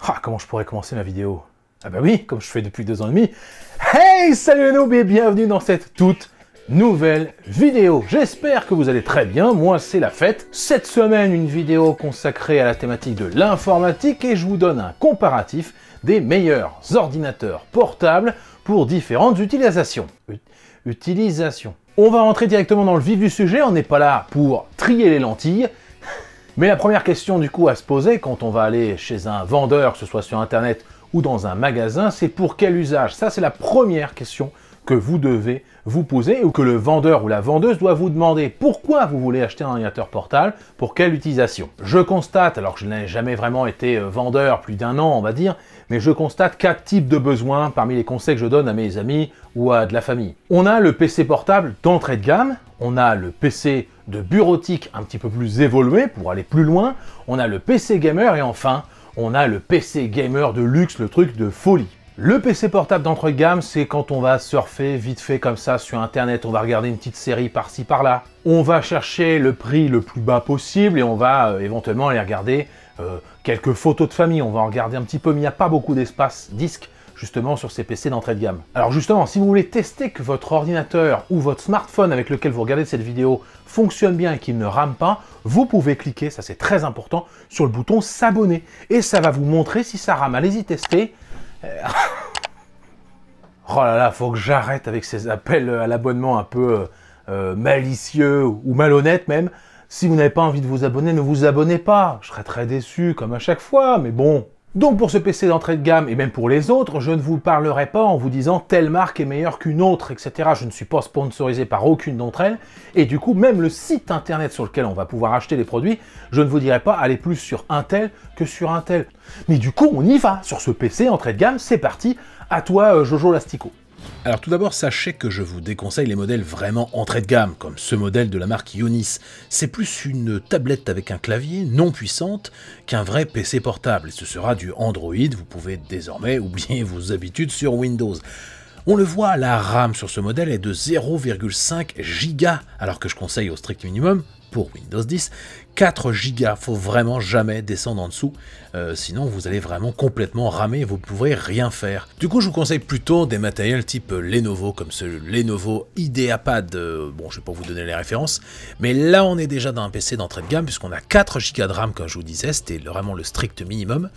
Ah, comment je pourrais commencer ma vidéo? Ah bah oui, comme je fais depuis 2 ans et demi. Hey, salut les noobs et bienvenue dans cette toute nouvelle vidéo. J'espère que vous allez très bien, moi c'est la fête. Cette semaine, une vidéo consacrée à la thématique de l'informatique et je vous donne un comparatif des meilleurs ordinateurs portables pour différentes utilisations. On va rentrer directement dans le vif du sujet, on n'est pas là pour trier les lentilles. Mais la première question du coup à se poser quand on va aller chez un vendeur, que ce soit sur internet ou dans un magasin, c'est pour quel usage? Ça c'est la première question que vous devez vous poser ou que le vendeur ou la vendeuse doit vous demander. Pourquoi vous voulez acheter un ordinateur portable? Pour quelle utilisation? Je constate, alors que je n'ai jamais vraiment été vendeur plus d'1 an on va dire, mais je constate 4 types de besoins parmi les conseils que je donne à mes amis ou à de la famille. On a le PC portable d'entrée de gamme, on a le PC de bureautique un petit peu plus évolué pour aller plus loin, on a le PC gamer et enfin on a le PC gamer de luxe, le truc de folie. Le PC portable d'entrée de gamme, c'est quand on va surfer vite fait comme ça sur internet, on va regarder une petite série par-ci par-là, on va chercher le prix le plus bas possible et on va éventuellement aller regarder quelques photos de famille, on va en regarder un petit peu, mais il n'y a pas beaucoup d'espace disque justement sur ces PC d'entrée de gamme. Alors justement, si vous voulez tester que votre ordinateur ou votre smartphone avec lequel vous regardez cette vidéo fonctionne bien et qu'il ne rame pas, vous pouvez cliquer, ça c'est très important, sur le bouton s'abonner. Et ça va vous montrer si ça rame. Allez-y tester. Oh là là, faut que j'arrête avec ces appels à l'abonnement un peu malicieux ou malhonnêtes même. Si vous n'avez pas envie de vous abonner, ne vous abonnez pas. Je serais très déçu comme à chaque fois, mais bon. Donc pour ce PC d'entrée de gamme, et même pour les autres, je ne vous parlerai pas en vous disant telle marque est meilleure qu'une autre, etc. Je ne suis pas sponsorisé par aucune d'entre elles, et du coup, même le site internet sur lequel on va pouvoir acheter les produits, je ne vous dirai pas aller plus sur un tel que sur un tel. Mais du coup, on y va sur ce PC entrée de gamme, c'est parti, à toi Jojo Lastico. Alors tout d'abord, sachez que je vous déconseille les modèles vraiment entrée de gamme, comme ce modèle de la marque Ionis. C'est plus une tablette avec un clavier non puissante qu'un vrai PC portable, et ce sera du Android, vous pouvez désormais oublier vos habitudes sur Windows. On le voit, la RAM sur ce modèle est de 0,5 Go, alors que je conseille au strict minimum, pour Windows 10, 4 Go, faut vraiment jamais descendre en dessous, sinon vous allez vraiment complètement ramer et vous ne pourrez rien faire. Du coup je vous conseille plutôt des matériels type Lenovo, comme ce Lenovo IdeaPad, bon je vais pas vous donner les références, mais là on est déjà dans un PC d'entrée de gamme puisqu'on a 4 Go de RAM comme je vous disais, c'était vraiment le strict minimum,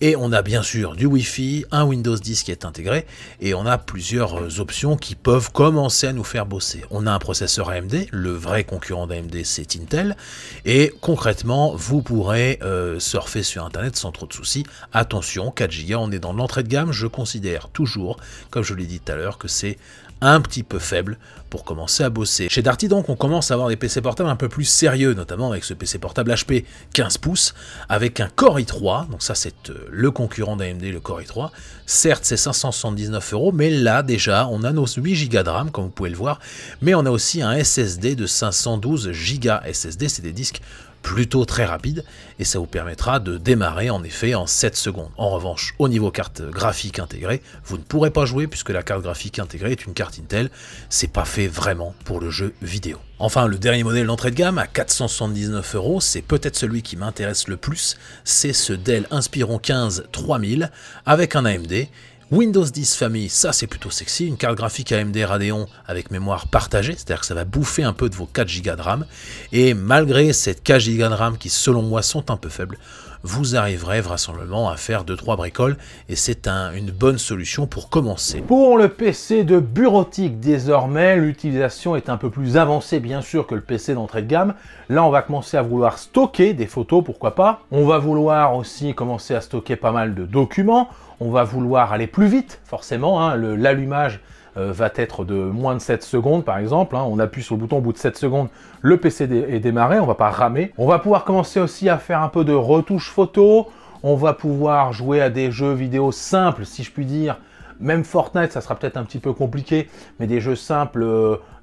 et on a bien sûr du Wi-Fi, un Windows 10 qui est intégré, et on a plusieurs options qui peuvent commencer à nous faire bosser. On a un processeur AMD, le vrai concurrent d'AMD c'est Intel, et concrètement, vous pourrez surfer sur internet sans trop de soucis. Attention, 4 Go, on est dans l'entrée de gamme, je considère toujours, comme je l'ai dit tout à l'heure, que c'est un petit peu faible pour commencer à bosser. Chez Darty donc, on commence à avoir des PC portables un peu plus sérieux, notamment avec ce PC portable HP 15 pouces, avec un Core i3, donc ça c'est le concurrent d'AMD, le Core i3. Certes, c'est 579 €, mais là déjà, on a nos 8 Go de RAM, comme vous pouvez le voir, mais on a aussi un SSD de 512 Go. SSD, c'est des disques plutôt très rapide et ça vous permettra de démarrer en effet en 7 secondes. En revanche, au niveau carte graphique intégrée, vous ne pourrez pas jouer puisque la carte graphique intégrée est une carte Intel, c'est pas fait vraiment pour le jeu vidéo. Enfin, le dernier modèle d'entrée de gamme à 479 €, c'est peut-être celui qui m'intéresse le plus, c'est ce Dell Inspiron 15 3000 avec un AMD. Windows 10 famille, ça c'est plutôt sexy, une carte graphique AMD Radeon avec mémoire partagée, c'est-à-dire que ça va bouffer un peu de vos 4 Go de RAM, et malgré ces 4 Go de RAM qui selon moi sont un peu faibles, vous arriverez vraisemblablement à faire 2-3 bricoles, et c'est une bonne solution pour commencer. Pour le PC de bureautique, désormais, l'utilisation est un peu plus avancée bien sûr que le PC d'entrée de gamme. Là, on va commencer à vouloir stocker des photos, pourquoi pas. On va vouloir aussi commencer à stocker pas mal de documents. On va vouloir aller plus vite, forcément, hein. L'allumage va être de moins de 7 secondes par exemple, hein. On appuie sur le bouton, au bout de 7 secondes, le PC est démarré, on va pas ramer. On va pouvoir commencer aussi à faire un peu de retouche photo, on va pouvoir jouer à des jeux vidéo simples, si je puis dire. Même Fortnite, ça sera peut-être un petit peu compliqué, mais des jeux simples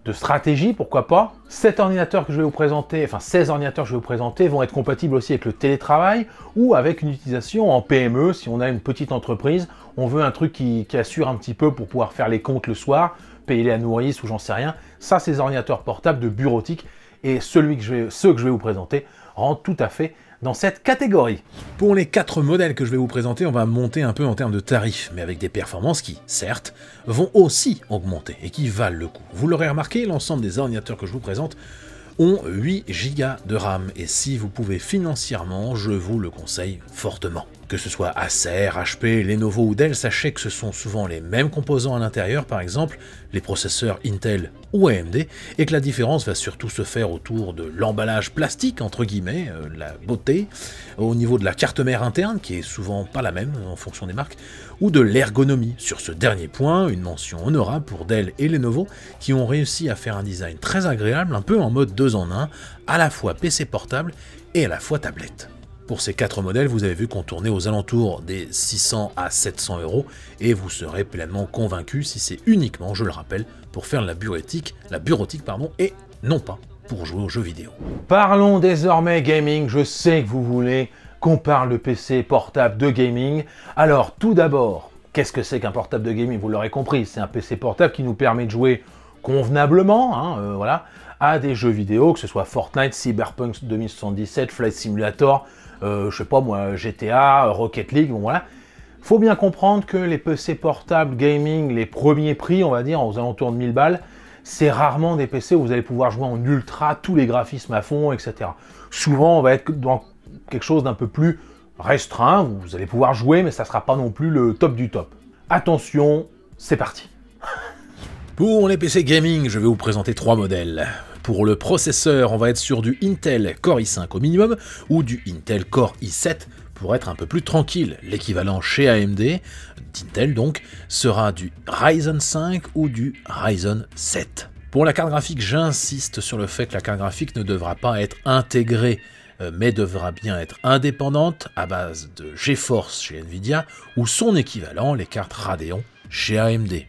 de stratégie, pourquoi pas. Cet ordinateur que je vais vous présenter, enfin 16 ordinateurs que je vais vous présenter vont être compatibles aussi avec le télétravail ou avec une utilisation en PME. Si on a une petite entreprise, on veut un truc qui assure un petit peu pour pouvoir faire les comptes le soir, payer la nourrice ou j'en sais rien. Ça, c'est des ordinateurs portables de bureautique et ceux que je vais vous présenter rentrent tout à fait dans cette catégorie. Pour les 4 modèles que je vais vous présenter, on va monter un peu en termes de tarifs, mais avec des performances qui, certes, vont aussi augmenter et qui valent le coup. Vous l'aurez remarqué, l'ensemble des ordinateurs que je vous présente ont 8 Go de RAM, et si vous pouvez financièrement, je vous le conseille fortement. Que ce soit Acer, HP, Lenovo ou Dell, sachez que ce sont souvent les mêmes composants à l'intérieur, par exemple les processeurs Intel ou AMD, et que la différence va surtout se faire autour de l'emballage plastique, entre guillemets, la beauté, au niveau de la carte mère interne, qui est souvent pas la même en fonction des marques, ou de l'ergonomie. Sur ce dernier point, une mention honorable pour Dell et Lenovo, qui ont réussi à faire un design très agréable, un peu en mode 2 en 1, à la fois PC portable et à la fois tablette. Pour ces 4 modèles, vous avez vu qu'on tournait aux alentours des 600 à 700 €, et vous serez pleinement convaincu si c'est uniquement, je le rappelle, pour faire la bureautique, et non pas pour jouer aux jeux vidéo. Parlons désormais gaming. Je sais que vous voulez qu'on parle de PC portable de gaming. Alors tout d'abord, qu'est-ce que c'est qu'un portable de gaming? Vous l'aurez compris, c'est un PC portable qui nous permet de jouer convenablement, voilà, à des jeux vidéo, que ce soit Fortnite, Cyberpunk 2077, Flight Simulator, je sais pas moi, GTA, Rocket League, bon voilà. Faut bien comprendre que les PC portables gaming, les premiers prix, on va dire, aux alentours de 1000 balles, c'est rarement des PC où vous allez pouvoir jouer en ultra, tous les graphismes à fond, etc. Souvent, on va être dans quelque chose d'un peu plus restreint, vous allez pouvoir jouer, mais ça sera pas non plus le top du top. Attention, c'est parti. Pour les PC gaming, je vais vous présenter 3 modèles. Pour le processeur, on va être sur du Intel Core i5 au minimum, ou du Intel Core i7 pour être un peu plus tranquille. L'équivalent chez AMD, d'Intel donc, sera du Ryzen 5 ou du Ryzen 7. Pour la carte graphique, j'insiste sur le fait que la carte graphique ne devra pas être intégrée, mais devra bien être indépendante à base de GeForce chez Nvidia, ou son équivalent, les cartes Radeon chez AMD.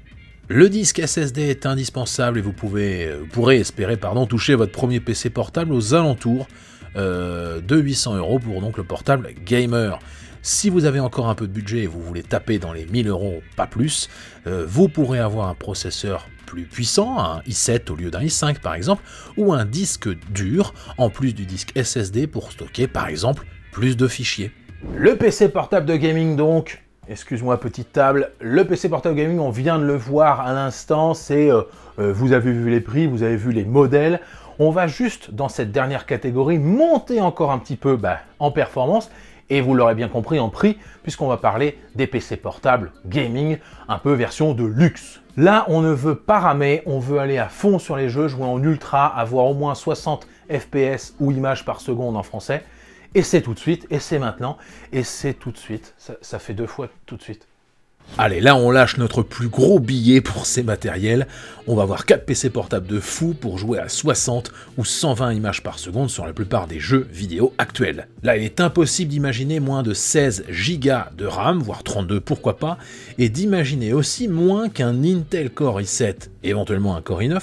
Le disque SSD est indispensable et vous pourrez espérer toucher votre premier PC portable aux alentours de 800 € pour donc le portable gamer. Si vous avez encore un peu de budget et vous voulez taper dans les 1000 €, pas plus, vous pourrez avoir un processeur plus puissant, un i7 au lieu d'un i5 par exemple, ou un disque dur en plus du disque SSD pour stocker par exemple plus de fichiers. Le PC portable de gaming donc, excuse-moi petite table, le PC portable gaming, on vient de le voir à l'instant, c'est, vous avez vu les prix, vous avez vu les modèles, on va juste dans cette dernière catégorie monter encore un petit peu en performance, et vous l'aurez bien compris en prix, puisqu'on va parler des PC portables gaming, un peu version de luxe. Là, on ne veut pas ramer, on veut aller à fond sur les jeux, jouer en ultra, avoir au moins 60 FPS ou images par seconde en français, et c'est tout de suite, et c'est maintenant, et c'est tout de suite. Ça fait 2 fois tout de suite. Allez, là on lâche notre plus gros billet pour ces matériels. On va avoir 4 PC portables de fou pour jouer à 60 ou 120 images par seconde sur la plupart des jeux vidéo actuels. Là, il est impossible d'imaginer moins de 16 Go de RAM, voire 32 pourquoi pas, et d'imaginer aussi moins qu'un Intel Core i7, éventuellement un Core i9,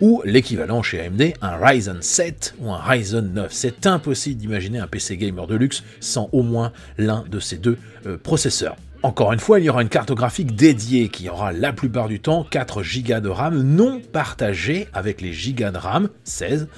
ou l'équivalent chez AMD, un Ryzen 7 ou un Ryzen 9. C'est impossible d'imaginer un PC gamer de luxe sans au moins l'un de ces deux processeurs. Encore une fois, il y aura une carte graphique dédiée qui aura la plupart du temps 4 Go de RAM non partagés avec les Go de RAM, 16,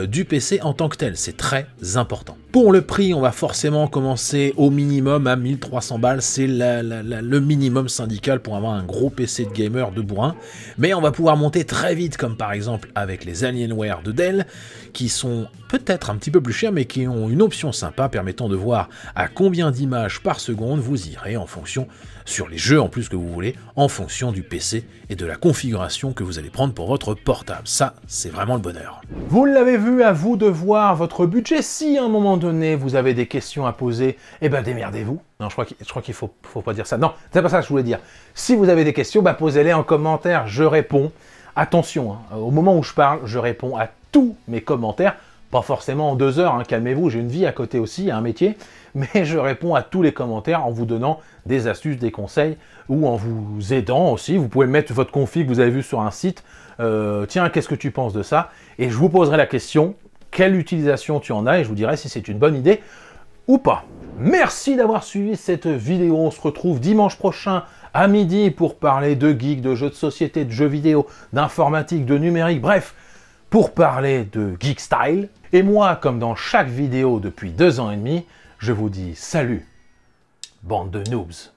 du PC en tant que tel. C'est très important. Pour le prix, on va forcément commencer au minimum à 1300 balles. C'est le minimum syndical pour avoir un gros PC de gamer de bourrin. Mais on va pouvoir monter très vite, comme par exemple avec les Alienware de Dell, qui sont peut-être un petit peu plus chers, mais qui ont une option sympa permettant de voir à combien d'images par seconde vous irez en fonction, sur les jeux en plus que vous voulez, en fonction du PC et de la configuration que vous allez prendre pour votre portable. Ça, c'est vraiment le bonheur. Vous l'avez vu, à vous de voir votre budget. Si à un moment donné vous avez des questions à poser, eh ben démerdez-vous. Non, je crois qu'il faut pas dire ça. Non, c'est pas ça que je voulais dire. Si vous avez des questions, posez-les en commentaire, je réponds. Attention, au moment où je parle, je réponds à tous mes commentaires. Pas forcément en 2 heures, calmez-vous, j'ai une vie à côté aussi, un métier, mais je réponds à tous les commentaires en vous donnant des astuces, des conseils, ou en vous aidant aussi. Vous pouvez mettre votre config que vous avez vu sur un site, tiens, qu'est-ce que tu penses de ça? Et je vous poserai la question, quelle utilisation tu en as, et je vous dirai si c'est une bonne idée ou pas. Merci d'avoir suivi cette vidéo, on se retrouve dimanche prochain à midi pour parler de geeks, de jeux de société, de jeux vidéo, d'informatique, de numérique, bref, pour parler de Geek Style. Et moi, comme dans chaque vidéo depuis 2 ans et demi, je vous dis salut, bande de noobs.